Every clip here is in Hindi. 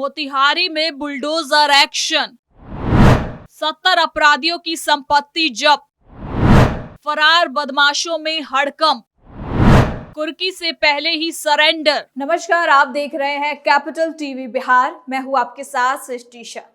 मोतिहारी में बुलडोजर एक्शन, 70 अपराधियों की संपत्ति जब्त, फरार बदमाशों में हड़कंप, कुर्की से पहले ही सरेंडर। नमस्कार, आप देख रहे हैं कैपिटल टीवी बिहार। मैं हूं आपके साथ सृष्टि शाह।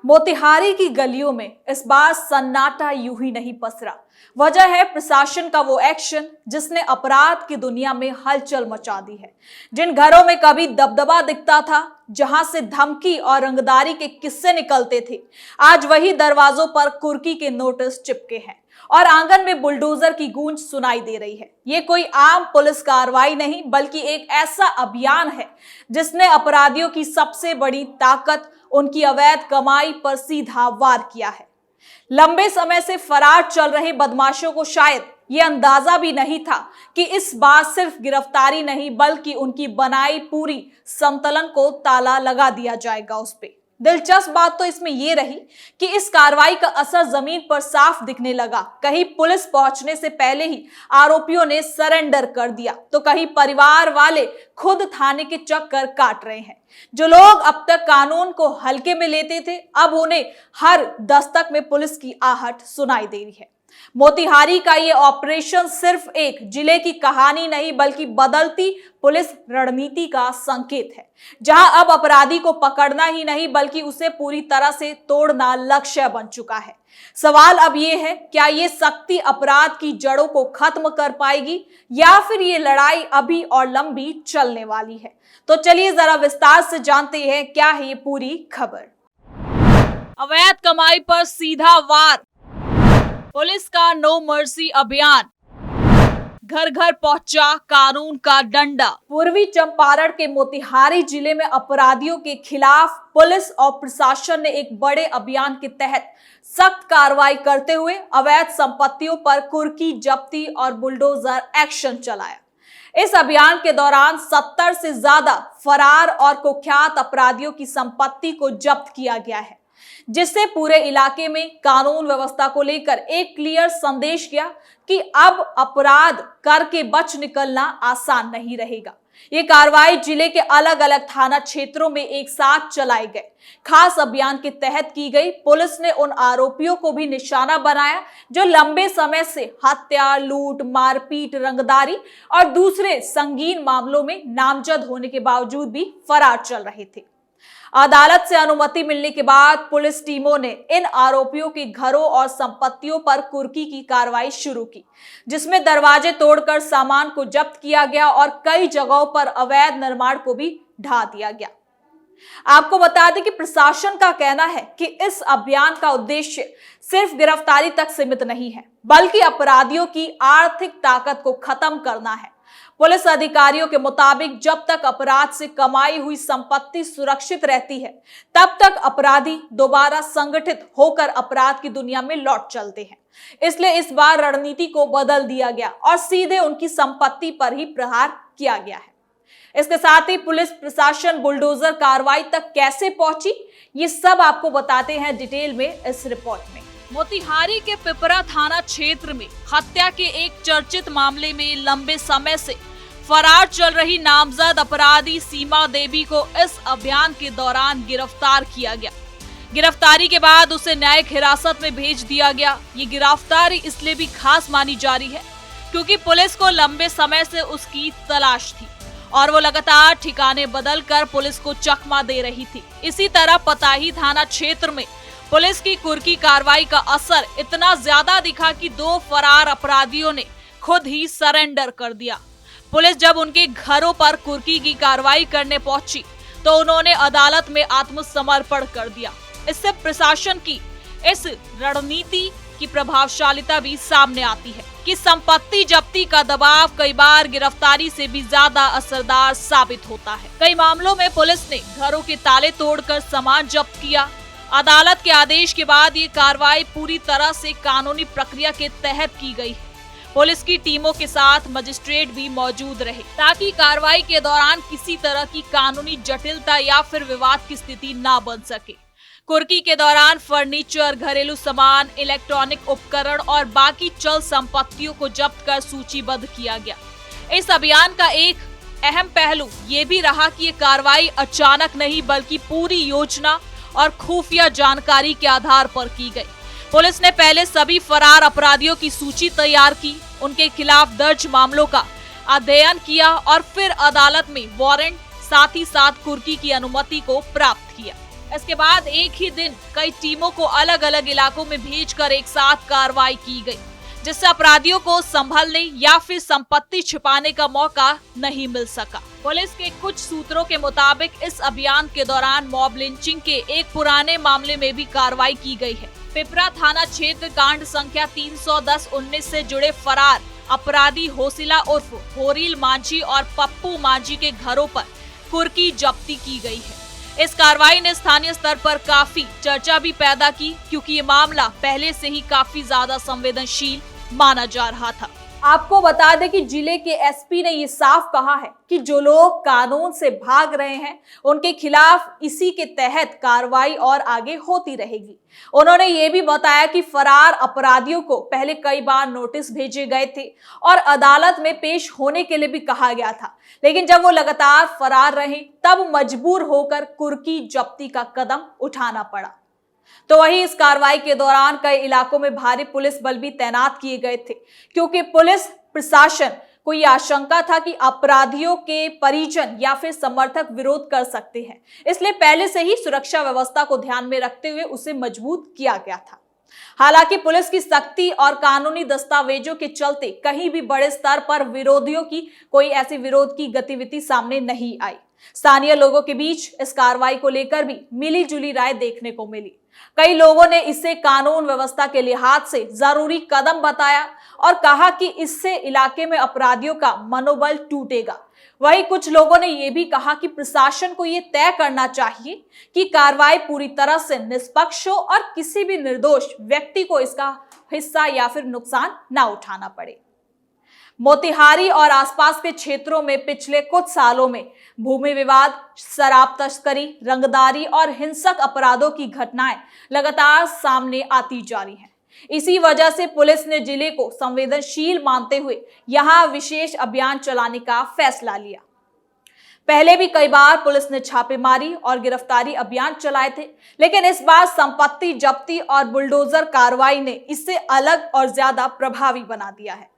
मोतिहारी की गलियों में इस बार सन्नाटा यूं ही नहीं पसरा। वजह है प्रशासन का वो एक्शन जिसने अपराध की दुनिया में हलचल मचा दी है। जिन घरों में कभी दबदबा दिखता था, जहां से धमकी और रंगदारी के किस्से निकलते थे, आज वही दरवाजों पर कुर्की के नोटिस चिपके हैं और आंगन में बुलडोजर की गूंज सुनाई दे रही है। ये कोई आम पुलिस कार्रवाई नहीं, बल्कि एक ऐसा अभियान है जिसने अपराधियों की सबसे बड़ी ताकत, उनकी अवैध कमाई पर सीधा वार किया है। लंबे समय से फरार चल रहे बदमाशों को शायद ये अंदाजा भी नहीं था कि इस बार सिर्फ गिरफ्तारी नहीं, बल्कि उनकी बनाई पूरी संतुलन को ताला लगा दिया जाएगा उस पे। दिलचस्प बात तो इसमें यह रही कि इस कार्रवाई का असर जमीन पर साफ दिखने लगा। कहीं पुलिस पहुंचने से पहले ही आरोपियों ने सरेंडर कर दिया, तो कहीं परिवार वाले खुद थाने के चक्कर काट रहे हैं। जो लोग अब तक कानून को हल्के में लेते थे, अब उन्हें हर दस्तक में पुलिस की आहट सुनाई दे रही है। मोतिहारी का ये ऑपरेशन सिर्फ एक जिले की कहानी नहीं, बल्कि बदलती पुलिस रणनीति का संकेत है, जहां अब अपराधी को पकड़ना ही नहीं, बल्कि उसे पूरी तरह से तोड़ना लक्ष्य बन चुका है। सवाल अब ये है, क्या ये सख्ती अपराध की जड़ों को खत्म कर पाएगी, या फिर ये लड़ाई अभी और लंबी चलने वाली है? तो चलिए जरा विस्तार से जानते हैं क्या है ये पूरी खबर। अवैध कमाई पर सीधा वार, पुलिस का नो मर्सी अभियान, घर घर पहुंचा कानून का डंडा। पूर्वी चंपारण के मोतिहारी जिले में अपराधियों के खिलाफ पुलिस और प्रशासन ने एक बड़े अभियान के तहत सख्त कार्रवाई करते हुए अवैध संपत्तियों पर कुर्की जब्ती और बुलडोजर एक्शन चलाया। इस अभियान के दौरान 70 से ज्यादा फरार और कुख्यात अपराधियों की संपत्ति को जब्त किया गया है, जिससे पूरे इलाके में कानून व्यवस्था को लेकर एक क्लियर संदेश गया कि अब अपराध करके बच निकलना आसान नहीं रहेगा। ये कार्रवाई जिले के अलग अलग थाना क्षेत्रों में एक साथ चलाए गए खास अभियान के तहत की गई। पुलिस ने उन आरोपियों को भी निशाना बनाया जो लंबे समय से हत्या, लूट, मारपीट, रंगदारी और दूसरे संगीन मामलों में नामजद होने के बावजूद भी फरार चल रहे थे। अदालत से अनुमति मिलने के बाद पुलिस टीमों ने इन आरोपियों के घरों और संपत्तियों पर कुर्की की कार्रवाई शुरू की, जिसमें दरवाजे तोड़कर सामान को जब्त किया गया और कई जगहों पर अवैध निर्माण को भी ढा दिया गया। आपको बता दें कि प्रशासन का कहना है कि इस अभियान का उद्देश्य सिर्फ गिरफ्तारी तक सीमित नहीं है, बल्कि अपराधियों की आर्थिक ताकत को खत्म करना है। पुलिस अधिकारियों के मुताबिक जब तक अपराध से कमाई हुई संपत्ति सुरक्षित रहती है, तब तक अपराधी दोबारा संगठित होकर अपराध की दुनिया में लौट चलते हैं। इसलिए इस बार रणनीति को बदल दिया गया और सीधे उनकी संपत्ति पर ही प्रहार किया गया है। इसके साथ ही पुलिस प्रशासन बुलडोजर कार्रवाई तक कैसे पहुंची, ये सब आपको बताते हैं डिटेल में इस रिपोर्ट में। मोतिहारी के पिपरा थाना क्षेत्र में हत्या के एक चर्चित मामले में लंबे समय से फरार चल रही नामजद अपराधी सीमा देवी को इस अभियान के दौरान गिरफ्तार किया गया। गिरफ्तारी के बाद उसे न्यायिक हिरासत में भेज दिया गया। ये गिरफ्तारी इसलिए भी खास मानी जा रही है क्योंकि पुलिस को लंबे समय से उसकी तलाश थी और वो लगातार ठिकाने बदलकर पुलिस को चकमा दे रही थी। इसी तरह पताही थाना क्षेत्र में पुलिस की कुर्की कार्रवाई का असर इतना ज्यादा दिखा कि 2 फरार अपराधियों ने खुद ही सरेंडर कर दिया। पुलिस जब उनके घरों पर कुर्की की कार्रवाई करने पहुंची तो उन्होंने अदालत में आत्मसमर्पण कर दिया। इससे प्रशासन की इस रणनीति की प्रभावशालिता भी सामने आती है कि संपत्ति जब्ती का दबाव कई बार गिरफ्तारी से भी ज्यादा असरदार साबित होता है। कई मामलों में पुलिस ने घरों के ताले तोड़कर सामान जब्त किया। अदालत के आदेश के बाद ये कार्रवाई पूरी तरह से कानूनी प्रक्रिया के तहत की गई है। पुलिस की टीमों के साथ मजिस्ट्रेट भी मौजूद रहे ताकि कार्रवाई के दौरान किसी तरह की कानूनी जटिलता या फिर विवाद की स्थिति ना बन सके। कुर्की के दौरान फर्नीचर, घरेलू सामान, इलेक्ट्रॉनिक उपकरण और बाकी चल संपत्तियों को जब्त कर सूचीबद्ध किया गया। इस अभियान का एक अहम पहलू ये भी रहा कि ये कार्रवाई अचानक नहीं बल्कि पूरी योजना और खुफिया जानकारी के आधार पर की गई। पुलिस ने पहले सभी फरार अपराधियों की सूची तैयार की, उनके खिलाफ दर्ज मामलों का अध्ययन किया और फिर अदालत में वारंट साथ ही साथ कुर्की की अनुमति को प्राप्त किया। इसके बाद एक ही दिन कई टीमों को अलग अलग इलाकों में भेजकर एक साथ कार्रवाई की गई, जिससे अपराधियों को संभलने या फिर संपत्ति छिपाने का मौका नहीं मिल सका। पुलिस के कुछ सूत्रों के मुताबिक इस अभियान के दौरान मॉब लिंचिंग के एक पुराने मामले में भी कार्रवाई की गई है। पिपरा थाना क्षेत्र कांड संख्या 310-19 से जुड़े फरार अपराधी होसिला उर्फ होरील मांझी और पप्पू मांझी के घरों पर कुर्की जब्ती की गई है। इस कार्रवाई ने स्थानीय स्तर पर काफी चर्चा भी पैदा की, क्योंकि ये मामला पहले से ही काफी ज्यादा संवेदनशील माना जा रहा था। आपको बता दें कि जिले के एसपी ने ये साफ कहा है कि जो लोग कानून से भाग रहे हैं उनके खिलाफ इसी के तहत कार्रवाई और आगे होती रहेगी। उन्होंने ये भी बताया कि फरार अपराधियों को पहले कई बार नोटिस भेजे गए थे और अदालत में पेश होने के लिए भी कहा गया था, लेकिन जब वो लगातार फरार रहे तब मजबूर होकर कुर्की जब्ती का कदम उठाना पड़ा। तो वहीं इस कार्रवाई के दौरान कई इलाकों में भारी पुलिस बल भी तैनात किए गए थे, क्योंकि पुलिस प्रशासन को यह आशंका था कि अपराधियों के परिजन या फिर समर्थक विरोध कर सकते हैं, इसलिए पहले से ही सुरक्षा व्यवस्था को ध्यान में रखते हुए उसे मजबूत किया गया था। हालांकि पुलिस की सख्ती और कानूनी दस्तावेजों के चलते कहीं भी बड़े स्तर पर विरोधियों की कोई ऐसी विरोध की गतिविधि सामने नहीं आई। स्थानीय लोगों के बीच इस कार्रवाई को लेकर भी मिली जुली राय देखने को मिली। कई लोगों ने इसे कानून व्यवस्था के लिहाज से जरूरी कदम बताया और कहा कि इससे इलाके में अपराधियों का मनोबल टूटेगा। वहीं कुछ लोगों ने यह भी कहा कि प्रशासन को यह तय करना चाहिए कि कार्रवाई पूरी तरह से निष्पक्ष हो और किसी भी निर्दोष व्यक्ति को इसका हिस्सा या फिर नुकसान ना उठाना पड़े। मोतिहारी और आसपास के क्षेत्रों में पिछले कुछ सालों में भूमि विवाद, शराब तस्करी, रंगदारी और हिंसक अपराधों की घटनाएं लगातार सामने आती जा रही हैं। इसी वजह से पुलिस ने जिले को संवेदनशील मानते हुए यहां विशेष अभियान चलाने का फैसला लिया। पहले भी कई बार पुलिस ने छापेमारी और गिरफ्तारी अभियान चलाए थे, लेकिन इस बार संपत्ति जब्ती और बुलडोजर कार्रवाई ने इससे अलग और ज्यादा प्रभावी बना दिया है।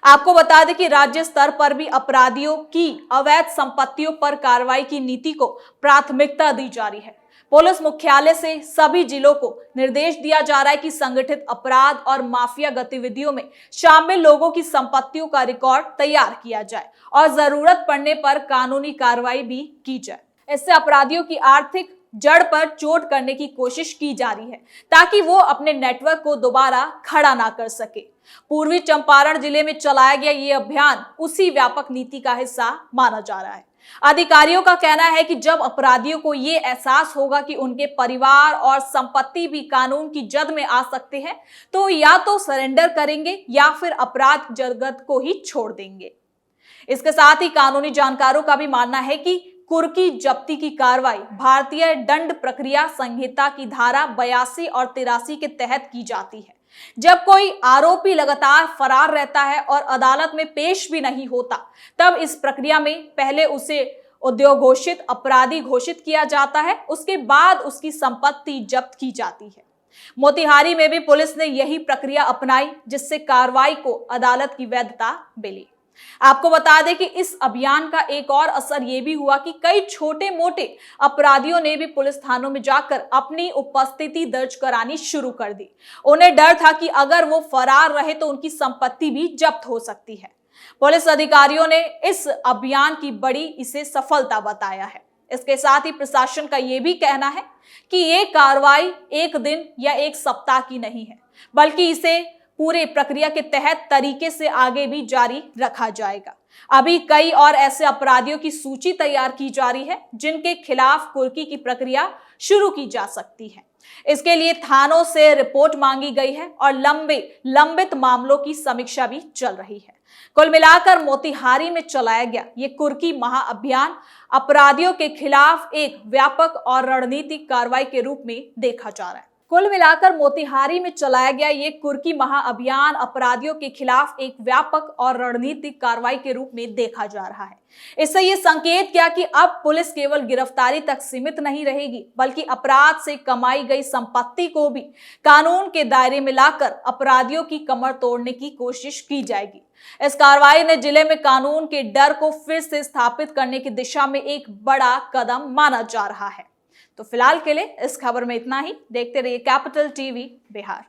आपको बता दें कि राज्य स्तर पर भी अपराधियों की अवैध संपत्तियों पर कार्रवाई की नीति को प्राथमिकता दी जा रही है। पुलिस मुख्यालय से सभी जिलों को निर्देश दिया जा रहा है कि संगठित अपराध और माफिया गतिविधियों में शामिल लोगों की संपत्तियों का रिकॉर्ड तैयार किया जाए और जरूरत पड़ने पर कानूनी कार्रवाई भी की जाए। इससे अपराधियों की आर्थिक जड़ पर चोट करने की कोशिश की जा रही है, ताकि वो अपने नेटवर्क को दोबारा खड़ा ना कर सके। पूर्वी चंपारण जिले में चलाया गया ये अभियान उसी व्यापक नीति का हिस्सा माना जा रहा है। अधिकारियों का कहना है कि जब अपराधियों को ये एहसास होगा कि उनके परिवार और संपत्ति भी कानून की जद में आ सकते हैं, तो या तो सरेंडर करेंगे या फिर अपराध जगत को ही छोड़ देंगे। इसके साथ ही कानूनी जानकारों का भी मानना है कि कुर्की जब्ती की कार्रवाई भारतीय दंड प्रक्रिया संहिता की धारा 82 और 83 के तहत की जाती है। जब कोई आरोपी लगातार फरार रहता है और अदालत में पेश भी नहीं होता, तब इस प्रक्रिया में पहले उसे उद्योग घोषित अपराधी घोषित किया जाता है, उसके बाद उसकी संपत्ति जब्त की जाती है। मोतिहारी में भी पुलिस ने यही प्रक्रिया अपनाई, जिससे कार्रवाई को अदालत की वैधता मिली। आपको बता दें कि इस अभियान का एक और असर ये भी हुआ कि कई छोटे मोटे अपराधियों ने भी पुलिस थानों में जाकर अपनी उपस्थिति दर्ज करानी शुरू कर दी। उन्हें डर था कि अगर वो फरार रहे तो उनकी संपत्ति भी जब्त हो सकती है। पुलिस अधिकारियों ने इस अभियान की बड़ी इसे सफलता बताया है। इसके साथ ही प्रशासन का ये भी कहना है कि ये कार्रवाई एक दिन या एक सप्ताह की नहीं है, बल्कि इसे पूरे प्रक्रिया के तहत तरीके से आगे भी जारी रखा जाएगा। अभी कई और ऐसे अपराधियों की सूची तैयार की जा रही है, जिनके खिलाफ कुर्की की प्रक्रिया शुरू की जा सकती है। इसके लिए थानों से रिपोर्ट मांगी गई है और लंबित मामलों की समीक्षा भी चल रही है। कुल मिलाकर मोतिहारी में चलाया गया ये कुर्की महाअभियान अपराधियों के खिलाफ एक व्यापक और रणनीतिक कार्रवाई के रूप में देखा जा रहा है। कुल मिलाकर मोतिहारी में चलाया गया ये कुर्की महाअभियान अपराधियों के खिलाफ एक व्यापक और रणनीतिक कार्रवाई के रूप में देखा जा रहा है। इससे ये संकेत किया कि अब पुलिस केवल गिरफ्तारी तक सीमित नहीं रहेगी, बल्कि अपराध से कमाई गई संपत्ति को भी कानून के दायरे में लाकर अपराधियों की कमर तोड़ने की कोशिश की जाएगी। इस कार्रवाई ने जिले में कानून के डर को फिर से स्थापित करने की दिशा में एक बड़ा कदम माना जा रहा है। तो फिलहाल के लिए इस खबर में इतना ही। देखते रहिए कैपिटल टीवी बिहार।